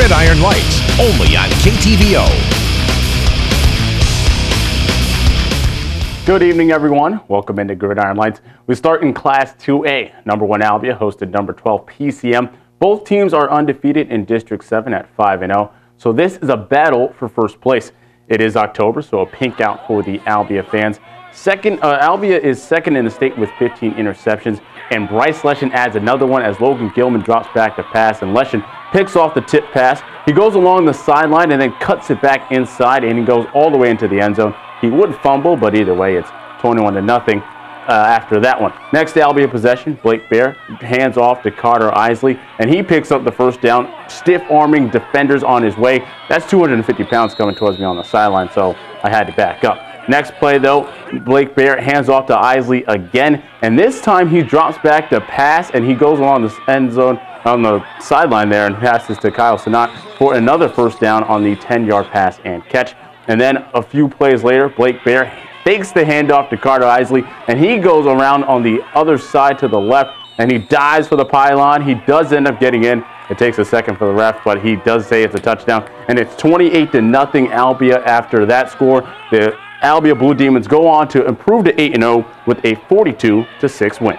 Gridiron Lights, only on KTVO. Good evening, everyone. Welcome into Gridiron Lights. We start in Class 2A. Number 1 Albia hosted number 12 PCM. Both teams are undefeated in District 7 at 5-0. So this is a battle for first place. It is October, so a pink out for the Albia fans. Albia is second in the state with 15 interceptions, and Bryce Leshen adds another one as Logan Gilman drops back to pass, and Leshen picks off the tip pass. He goes along the sideline and then cuts it back inside, and he goes all the way into the end zone. He would fumble, but either way, it's 21-0 after that one. Next Albia possession, Blake Bear hands off to Carter Isley, and he picks up the first down, stiff-arming defenders on his way. That's 250 pounds coming towards me on the sideline, so I had to back up. Next play, though, Blake Bear hands off to Isley again, and this time he drops back to pass, and he goes along the end zone on the sideline there and passes to Kyle Sinat for another first down on the 10-yard pass and catch. And then a few plays later, Blake Bear fakes the handoff to Carter Isley, and he goes around on the other side to the left, and he dives for the pylon. He does end up getting in. It takes a second for the ref, but he does say it's a touchdown, and it's 28-0 Albia after that score. The Albia Blue Demons go on to improve to 8-0 with a 42-6 win.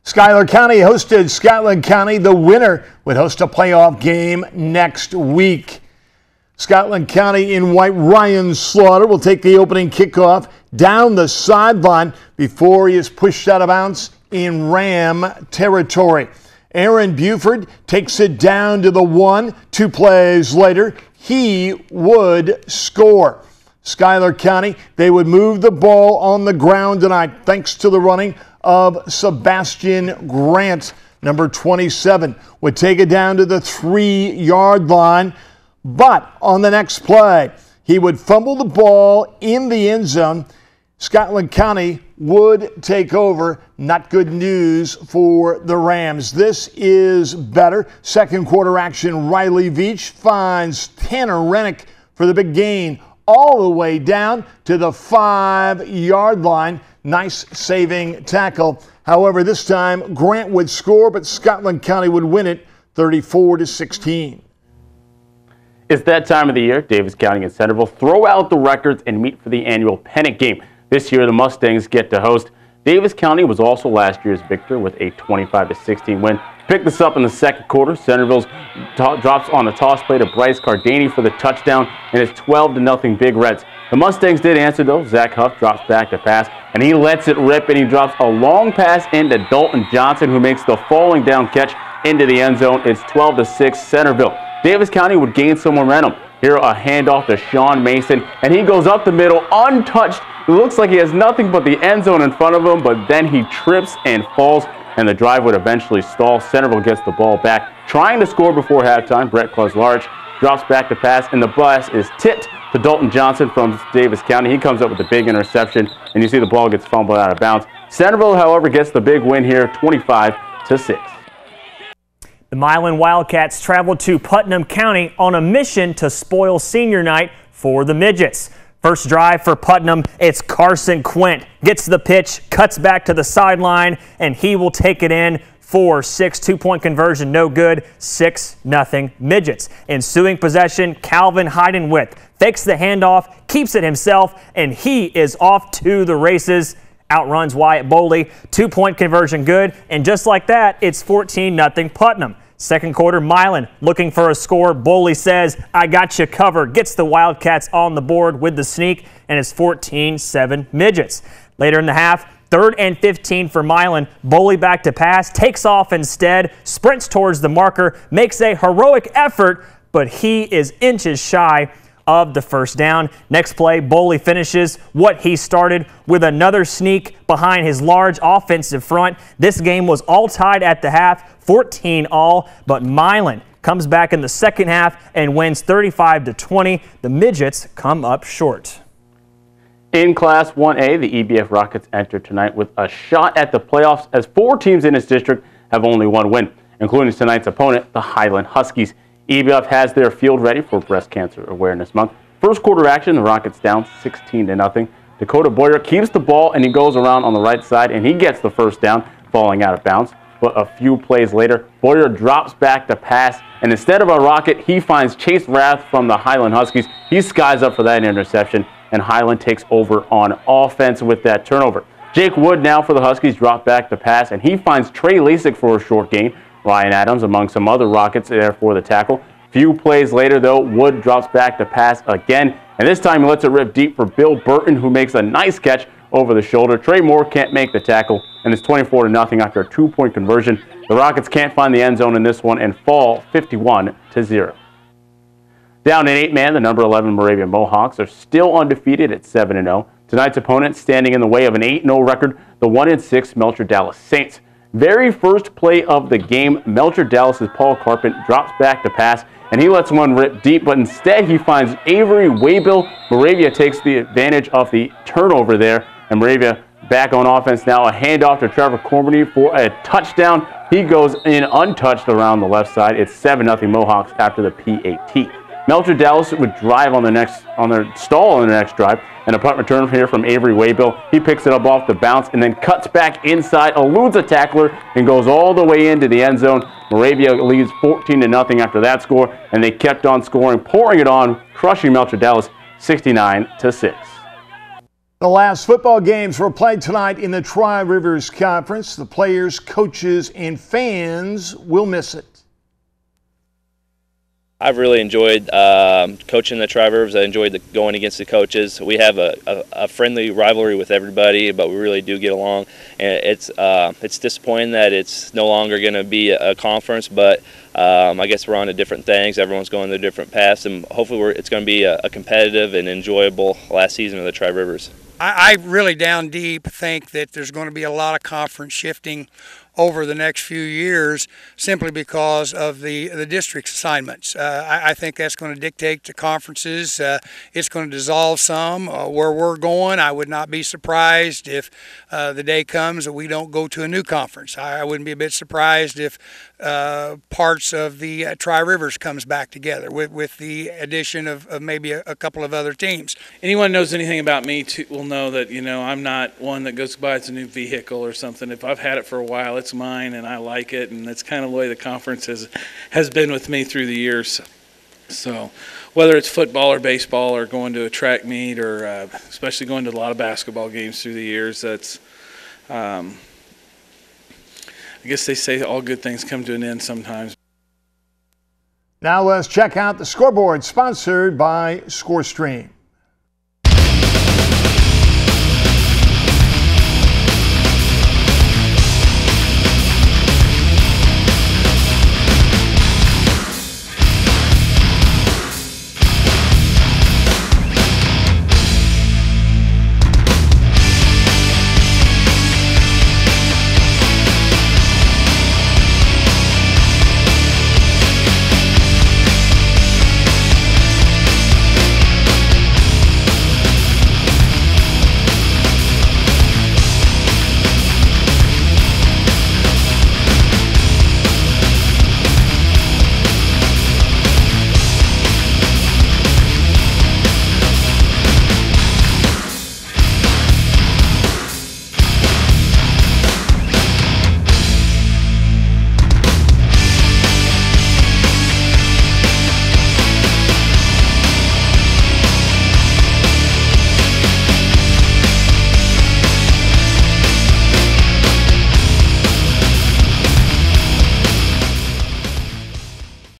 Schuyler County hosted Scotland County. The winner would host a playoff game next week. Scotland County in white. Ryan Slaughter will take the opening kickoff down the sideline before he is pushed out of bounds in Ram territory. Aaron Buford takes it down to the 1. 2 plays later, he would score. Schuyler County, they would move the ball on the ground tonight thanks to the running of Sebastian Grant. Number 27 would take it down to the 3-yard line. But on the next play, he would fumble the ball in the end zone. Scotland County would take over. Not good news for the Rams. This is better. Second quarter action, Riley Veach finds Tanner Rennick for the big gain all the way down to the 5-yard line. Nice saving tackle. However, this time Grant would score, but Scotland County would win it 34-16. It's that time of the year. Davis County and Centerville throw out the records and meet for the annual pennant game. This year, the Mustangs get to host. Davis County was also last year's victor with a 25-16 win. Pick this up in the second quarter. Centerville drops on a toss play to Bryce Cardani for the touchdown, and it's 12-0 Big Reds. The Mustangs did answer, though. Zach Huff drops back to pass, and he lets it rip, and he drops a long pass into Dalton Johnson, who makes the falling down catch into the end zone. It's 12-6 Centerville. Davis County would gain some momentum. Here, a handoff to Sean Mason, and he goes up the middle untouched. It looks like he has nothing but the end zone in front of him, but then he trips and falls, and the drive would eventually stall. Centerville gets the ball back, trying to score before halftime. Brett Claus-Large drops back to pass, and the pass is tipped to Dalton Johnson from Davis County. He comes up with a big interception, and you see the ball gets fumbled out of bounds. Centerville, however, gets the big win here, 25-6. The Milan Wildcats traveled to Putnam County on a mission to spoil senior night for the Midgets. First drive for Putnam, it's Carson Quint. Gets the pitch, cuts back to the sideline, and he will take it in for 6. 2-point conversion, no good. 6-0 Midgets. Ensuing possession, Calvin Heidenwith fakes the handoff, keeps it himself, and he is off to the races. Outruns Wyatt Boley. 2-point conversion good, and just like that, it's 14-0 Putnam. Second quarter, Milan looking for a score. Boley says, I got you covered. Gets the Wildcats on the board with the sneak, and it's 14-7 Midgets. Later in the half, 3rd and 15 for Milan. Boley back to pass, takes off instead, sprints towards the marker, makes a heroic effort, but he is inches shy of the first down. Next play, Boley finishes what he started with another sneak behind his large offensive front. This game was all tied at the half, 14-all, but Milan comes back in the second half and wins 35-20. The Midgets come up short. In Class 1A, the EBF Rockets enter tonight with a shot at the playoffs as 4 teams in its district have only 1 win, including tonight's opponent, the Highland Huskies. EBF has their field ready for Breast Cancer Awareness Month. First quarter action, the Rockets down 16-0. Dakota Boyer keeps the ball, and he goes around on the right side, and he gets the first down, falling out of bounds. but a few plays later, Boyer drops back to pass, and instead of a rocket, he finds Chase Rath from the Highland Huskies. He skies up for that interception, and Highland takes over on offense with that turnover. Jake Wood now for the Huskies dropped back to pass, and he finds Trey Lasik for a short gain. Ryan Adams among some other Rockets there for the tackle. Few plays later, though, Wood drops back to pass again, and this time he lets it rip deep for Bill Burton, who makes a nice catch over the shoulder. Trey Moore can't make the tackle, and it's 24-0 after a 2-point conversion. The Rockets can't find the end zone in this one and fall 51-0. Down in 8-man, the number 11 Moravia Mohawks are still undefeated at 7-0. Tonight's opponent standing in the way of an 8-0 record, the 1-6 Melcher Dallas Saints. Very first play of the game, Melcher Dallas's Paul Carpent drops back to pass, and he lets one rip deep, but instead he finds Avery Waybill. Moravia takes the advantage of the turnover there, and Moravia back on offense now. A handoff to Trevor Cormany for a touchdown. He goes in untouched around the left side. It's 7-0 Mohawks after the PAT. Melcher Dallas would drive on their next drive, and a punt return here from Avery Waybill. He picks it up off the bounce and then cuts back inside, eludes a tackler, and goes all the way into the end zone. Moravia leads 14-0 after that score, and they kept on scoring, pouring it on, crushing Melcher Dallas 69-6. The last football games were played tonight in the Tri-Rivers Conference. The players, coaches, and fans will miss it. I've really enjoyed coaching the Tri-Rivers. I enjoyed going against the coaches. We have a friendly rivalry with everybody, but we really do get along. And it's disappointing that it's no longer going to be a conference, but I guess we're on to different things. Everyone's going to different paths, and hopefully it's going to be a competitive and enjoyable last season of the Tri-Rivers. I really down deep think that there's going to be a lot of conference shifting over the next few years simply because of the district assignments. I think that's going to dictate the conferences. It's going to dissolve some. Where we're going, I would not be surprised if the day comes that we don't go to a new conference. I wouldn't be a bit surprised if parts of the Tri-Rivers comes back together with the addition of maybe a couple of other teams. Anyone knows anything about me will know that, I'm not one that goes by it's a new vehicle or something. If I've had it for a while, it's mine and I like it, and that's kind of the way the conference has been with me through the years. So whether it's football or baseball or going to a track meet or especially going to a lot of basketball games through the years, that's I guess they say all good things come to an end sometimes. Now let's check out the scoreboard, sponsored by ScoreStream.